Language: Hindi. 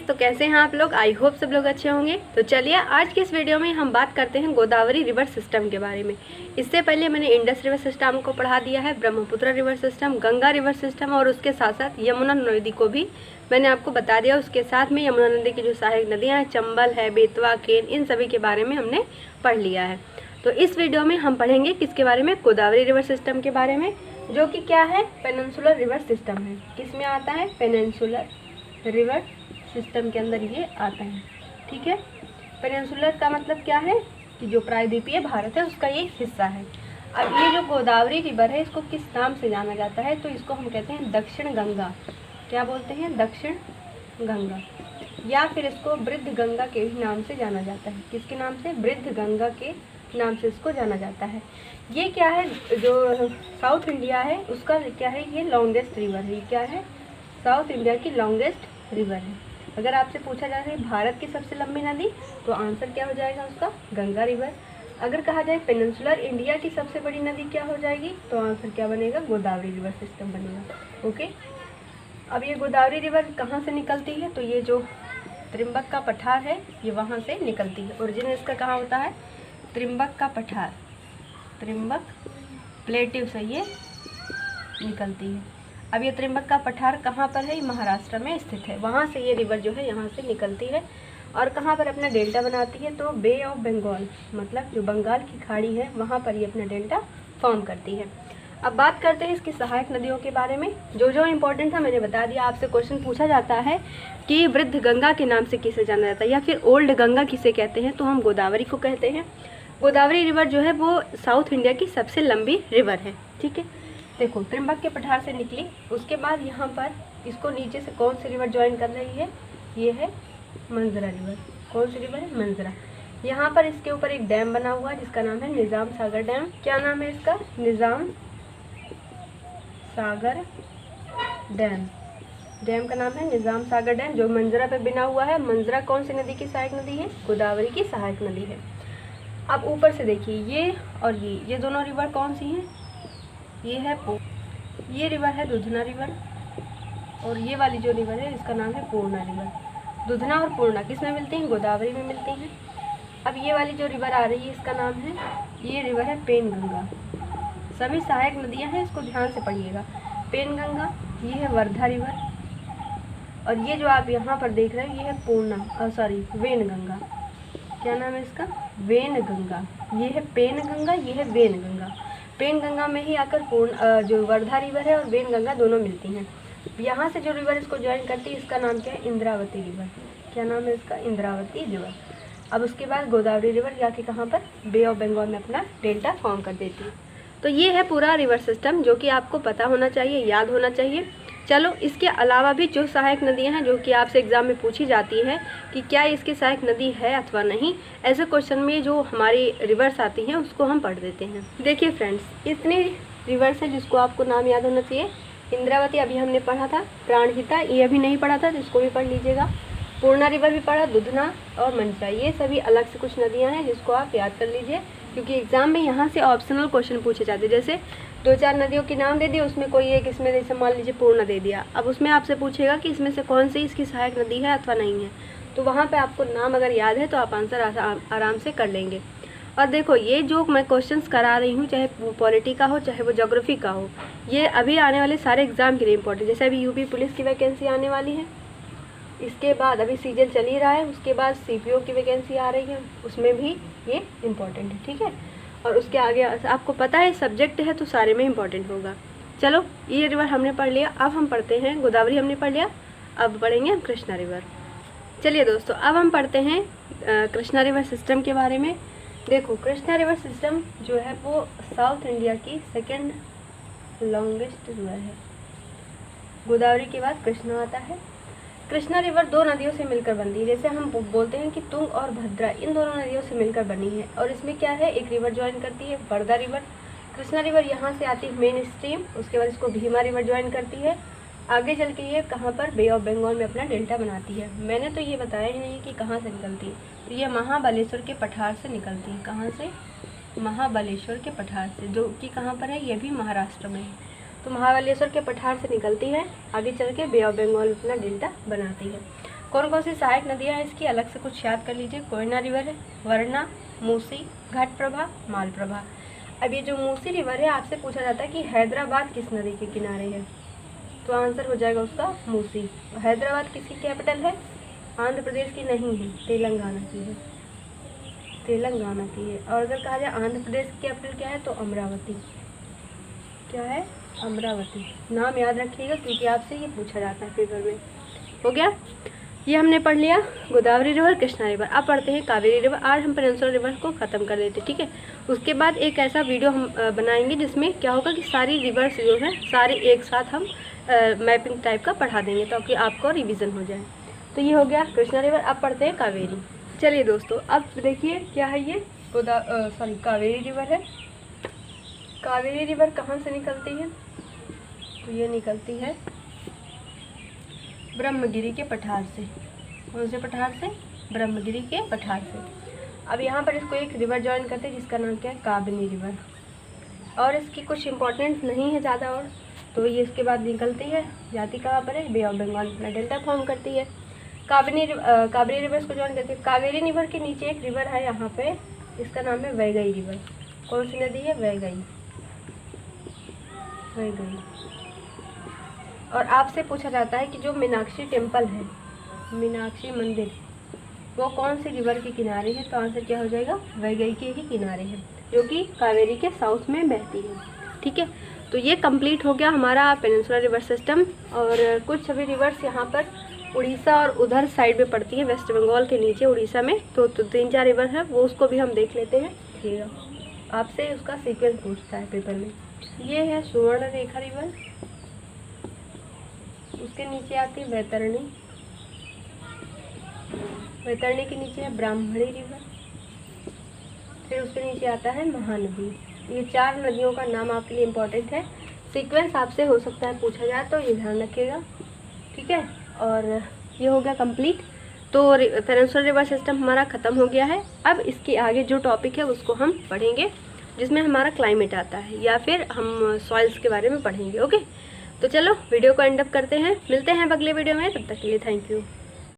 तो कैसे हैं आप लोग? आई होप सब लोग अच्छे होंगे। तो चलिए आज की इस वीडियो में हम बात करते हैं गोदावरी रिवर सिस्टम के बारे में। इससे पहले मैंने इंडस रिवर सिस्टम को पढ़ा दिया है, Brahmaputra river system, Ganga river system और उसके साथ साथ यमुना नदी को भी मैंने आपको बता दिया। उसके साथ में यमुना नदी की जो सहायक नदियाँ हैं, चंबल है, बेतवा, केन, इन सभी के बारे में हमने पढ़ लिया है। तो इस वीडियो में हम पढ़ेंगे किसके बारे में? गोदावरी रिवर सिस्टम के बारे में, जो कि क्या है? पेनिनसुलर रिवर सिस्टम है। किस में आता है? पेनिनसुलर रिवर सिस्टम के अंदर ये आता है। ठीक है, पेनिनसुलर का मतलब क्या है कि जो प्रायद्वीपीय भारत है उसका ये हिस्सा है। अब ये जो गोदावरी रिवर है इसको किस नाम से जाना जाता है? तो इसको हम कहते हैं दक्षिण गंगा। क्या बोलते हैं? दक्षिण गंगा, या फिर इसको वृद्ध गंगा के नाम से जाना जाता है। किसके नाम से? वृद्ध गंगा के नाम से इसको जाना जाता है। ये क्या है? जो साउथ इंडिया है उसका क्या है? ये लॉन्गेस्ट रिवर है। क्या है? साउथ इंडिया की लॉन्गेस्ट रिवर है। अगर आपसे पूछा जा रहा है भारत की सबसे लंबी नदी, तो आंसर क्या हो जाएगा उसका? गंगा रिवर। अगर कहा जाए पेनिनसुलर इंडिया की सबसे बड़ी नदी क्या हो जाएगी, तो आंसर क्या बनेगा? गोदावरी रिवर सिस्टम बनेगा। ओके, अब ये गोदावरी रिवर कहाँ से निकलती है? तो ये जो त्रिम्बक का पठार है ये वहाँ से निकलती है। ओरिजिन इसका कहाँ होता है? त्रिम्बक का पठार, त्रिम्बक प्लेटिव से ये निकलती है। अब ये त्रिम्बक का पठार कहाँ पर है? महाराष्ट्र में स्थित है। वहाँ से ये रिवर जो है यहाँ से निकलती है और कहाँ पर अपना डेल्टा बनाती है? तो बे ऑफ बंगाल, मतलब जो बंगाल की खाड़ी है वहाँ पर ये अपना डेल्टा फॉर्म करती है। अब बात करते हैं इसकी सहायक नदियों के बारे में। जो जो इम्पोर्टेंट था मैंने बता दिया। आपसे क्वेश्चन पूछा जाता है कि वृद्ध गंगा के नाम से किसे जाना जाता है या फिर ओल्ड गंगा किसे कहते हैं, तो हम गोदावरी को कहते हैं। गोदावरी रिवर जो है वो साउथ इंडिया की सबसे लंबी रिवर है। ठीक है, देखो त्रिम्बक के पठार से निकली, उसके बाद यहाँ पर इसको नीचे से कौन सी रिवर ज्वाइन कर रही है? ये है मंजरा रिवर। कौन सी रिवर है? मंजरा। यहाँ पर इसके ऊपर एक डैम बना हुआ है जिसका नाम है निजाम सागर डैम। क्या नाम है इसका? निजाम सागर डैम। डैम का नाम है निजाम सागर डैम, जो मंजरा पे बना हुआ है। मंजरा कौन सी नदी की सहायक नदी है? गोदावरी की सहायक नदी है। अब ऊपर से देखिए ये और ये दोनों रिवर कौन सी हैं? ये है ये रिवर है दुधना रिवर, और ये वाली जो रिवर है इसका नाम है पूर्णा रिवर। दुधना और पूर्णा किस में मिलती हैं? गोदावरी में मिलती हैं। अब ये वाली जो रिवर आ रही है इसका नाम है, ये रिवर है पेन गंगा। सभी सहायक नदियां हैं, इसको ध्यान से पढ़िएगा। पेन गंगा, ये है वर्धा रिवर, और ये जो आप यहाँ पर देख रहे हैं ये है पूर्णा वेन गंगा। क्या नाम है इसका? वेन गंगा। ये है पेन गंगा, ये है वेन गंगा। पेन गंगा में ही आकर जो वर्धा रिवर है और वेन गंगा दोनों मिलती हैं। यहाँ से जो रिवर इसको ज्वाइन करती है इसका नाम क्या है? इंद्रावती रिवर। क्या नाम है इसका? इंद्रावती रिवर। अब उसके बाद गोदावरी रिवर जाके कहाँ पर? बे ऑफ बंगाल में अपना डेल्टा फॉर्म कर देती है। तो ये है पूरा रिवर सिस्टम जो कि आपको पता होना चाहिए, याद होना चाहिए। चलो, इसके अलावा भी जो सहायक नदियां हैं जो कि आपसे एग्जाम में पूछी जाती हैं कि क्या इसकी सहायक नदी है अथवा नहीं, ऐसे क्वेश्चन में जो हमारी रिवर्स आती हैं उसको हम पढ़ देते हैं। देखिए फ्रेंड्स, इतनी रिवर्स है जिसको आपको नाम याद होना चाहिए। इंद्रावती अभी हमने पढ़ा था, प्राणहिता ये अभी नहीं पढ़ा था तो इसको भी पढ़ लीजिएगा। पूर्णा रिवर भी पढ़ा, दुधना और मंजरा, ये सभी अलग से कुछ नदियाँ हैं जिसको आप याद कर लीजिए, क्योंकि एग्जाम में यहाँ से ऑप्शनल क्वेश्चन पूछे जाते हैं। जैसे 2-4 नदियों के नाम दे दिए, उसमें कोई एक इसमें जैसे मान लीजिए पूर्णा दे दिया, अब उसमें आपसे पूछेगा कि इसमें से कौन सी इसकी सहायक नदी है अथवा नहीं है, तो वहाँ पे आपको नाम अगर याद है तो आप आंसर आराम से कर लेंगे। और देखो ये जो मैं क्वेश्चंस करा रही हूँ, चाहे वो पॉलिटी का हो चाहे वो ज्योग्राफी का हो, ये अभी आने वाले सारे एग्जाम के लिए इंपॉर्टेंट। जैसे अभी यूपी पुलिस की वैकेंसी आने वाली है, इसके बाद अभी सीजन चल ही रहा है, उसके बाद सीपीओ की वैकेंसी आ रही है, उसमें भी ये इम्पोर्टेंट है। ठीक है, और उसके आगे आपको पता है सब्जेक्ट है तो सारे में इम्पोर्टेंट होगा। चलो, ये रिवर हमने पढ़ लिया, अब हम पढ़ते हैं गोदावरी हमने पढ़ लिया, अब पढ़ेंगे हम कृष्णा रिवर। चलिए दोस्तों, अब हम पढ़ते हैं कृष्णा रिवर सिस्टम के बारे में। देखो, कृष्णा रिवर सिस्टम जो है वो साउथ इंडिया की सेकेंड लॉन्गेस्ट रिवर है। गोदावरी के बाद कृष्णा आता है। कृष्णा रिवर दो नदियों से मिलकर बनती है। जैसे हम बोलते हैं कि तुंग और भद्रा, इन दोनों नदियों से मिलकर बनी है। और इसमें क्या है? एक रिवर ज्वाइन करती है, वर्धा रिवर। कृष्णा रिवर यहाँ से आती है मेन स्ट्रीम, उसके बाद इसको भीमा रिवर ज्वाइन करती है। आगे चल के ये कहाँ पर? बे ऑफ बंगाल में अपना डेल्टा बनाती है। मैंने तो ये बताया ही नहीं कि कहाँ से निकलती है, तो ये महाबलेश्वर के पठार से निकलती है। कहाँ से? महाबलेश्वर के पठार से, जो कि कहाँ पर है? ये भी महाराष्ट्र में है। तो महाबलेश्वर के पठार से निकलती है, आगे चल के बे ऑफ बंगाल अपना डेल्टा बनाती है। कौन कौन सी सहायक नदियाँ हैं इसकी अलग से कुछ याद कर लीजिए। कोयना रिवर है, वरना, मूसी, घटप्रभा, मालप्रभा। अब ये जो मूसी रिवर है आपसे पूछा जाता है कि हैदराबाद किस नदी के किनारे है, तो आंसर हो जाएगा उसका मूसी। हैदराबाद किसकी कैपिटल है? आंध्र प्रदेश की नहीं है, तेलंगाना की है, तेलंगाना की है। और अगर कहा जाए आंध्र प्रदेश की कैपिटल क्या है तो अमरावती। क्या है? अमरावती। नाम याद रखिएगा क्योंकि आपसे ये पूछा जाता है पेपर में। हो गया, ये हमने पढ़ लिया गोदावरी रिवर, कृष्णा रिवर। अब पढ़ते हैं कावेरी रिवर। आज हम पेनिनसुलर रिवर को ख़त्म कर देते, ठीक है। उसके बाद एक ऐसा वीडियो हम बनाएंगे जिसमें क्या होगा कि सारी रिवर्स जो है सारे एक साथ हम मैपिंग टाइप का पढ़ा देंगे ताकि आपको रिवीजन हो जाए। तो ये हो गया कृष्णा रिवर। अब पढ़ते हैं कावेरी। चलिए दोस्तों, अब देखिए क्या है ये कावेरी रिवर है। कावेरी रिवर कहाँ से निकलती है? तो ये निकलती है ब्रह्मगिरी के पठार से। कौन से पठार से? ब्रह्मगिरी के पठार से। अब यहाँ पर इसको एक रिवर ज्वाइन करते हैं जिसका नाम क्या है? काबिनी रिवर। और इसकी कुछ इम्पोर्टेंस नहीं है ज़्यादा, और तो ये इसके बाद निकलती है, जाती कहाँ पर है? बे ऑफ बंगाल अपना डेल्टा फॉर्म करती है। कावेरी रिवर इसको ज्वाइन करती है। कावेरी रिवर के नीचे एक रिवर है यहाँ पे, इसका नाम है वैगई रिवर। कौन सी नदी है? वैगई। वैगई। और आपसे पूछा जाता है कि जो मीनाक्षी टेम्पल है, मीनाक्षी मंदिर, वो कौन सी रिवर के किनारे है? तो आंसर क्या हो जाएगा? वैगई के ही किनारे है, जो कि कावेरी के साउथ में बहती है, ठीक है। तो ये कंप्लीट हो गया हमारा पेनिनसुलर रिवर सिस्टम। और कुछ सभी रिवर्स यहाँ पर उड़ीसा और उधर साइड में पड़ती है, वेस्ट बंगाल के नीचे उड़ीसा में। तो 3-4 रिवर है, वो उसको भी हम देख लेते हैं। ठीक है, आपसे उसका सीक्वेंस पूछता है पेपर में। ये है सुवर्णरेखा रिवर, उसके नीचे आती है वैतरणी, वैतरणी के नीचे है ब्राह्मणी रिवर, फिर उसके नीचे आता है महानदी। ये 4 नदियों का नाम आपके लिए इम्पोर्टेंट है। सीक्वेंस आपसे हो सकता है पूछा जाए, तो ये ध्यान रखिएगा, ठीक है। और ये हो गया कंप्लीट। तो पेनिनसुलर रिवर सिस्टम हमारा ख़त्म हो गया है। अब इसके आगे जो टॉपिक है उसको हम पढ़ेंगे, जिसमें हमारा क्लाइमेट आता है, या फिर हम सॉइल्स के बारे में पढ़ेंगे। ओके, तो चलो वीडियो को एंड अप करते हैं, मिलते हैं अगले वीडियो में। तब तक के लिए थैंक यू।